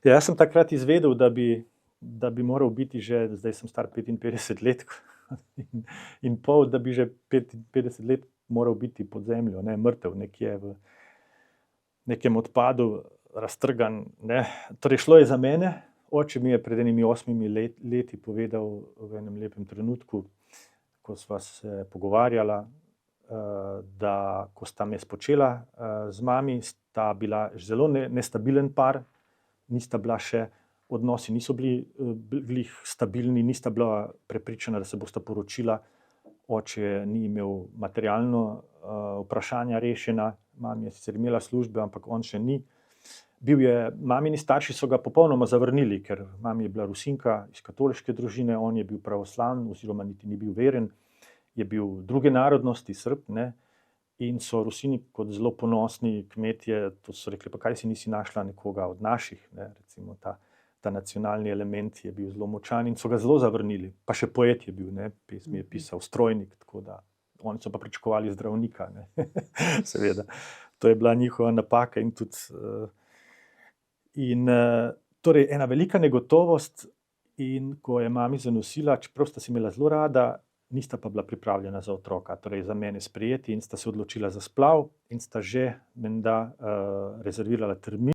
Ja, jaz sem takrat izvedel, da bi moral biti že, zdaj sem star 55 let in pol, da bi že 55 let moral biti pod zemljo, ne, mrtev nekje v nekem odpadu, raztrgan, ne. Torej, šlo je za mene. Oče mi je pred enimi 8 leti povedal v enem lepem trenutku, ko sva se pogovarjala, da ko sta me spočela z mami, sta bila zelo nestabilen par, nista bila še, odnosi niso bili glih stabilni, nista bila prepričana, da se bosta poročila. Oče ni imel materialno vprašanja rešena, mama je sicer imela službe, ampak on še ni. Mamini starši so ga popolnoma zavrnili, ker mama je bila Rusinka iz katoliške družine, on je bil pravoslan oziroma niti ni bil veren, je bil druge narodnosti, Srb, ne, in so Rusini kot zelo ponosni kmetje, to so rekli, pa kaj si nisi našla nekoga od naših, ne, recimo ta nacionalni element je bil zelo močan in so ga zelo zavrnili. Pa še poet je bil, ne, pesmi je pisal, strojnik, tako da oni so pa pričakovali zdravnika, ne, seveda. To je bila njihova napaka in tudi torej ena velika negotovost, in ko je mami zanosila, čeprav sta se imela zelo rada, nista pa bila pripravljena za otroka, torej za mene sprejeti, in sta se odločila za splav in sta že menda rezervirala termin.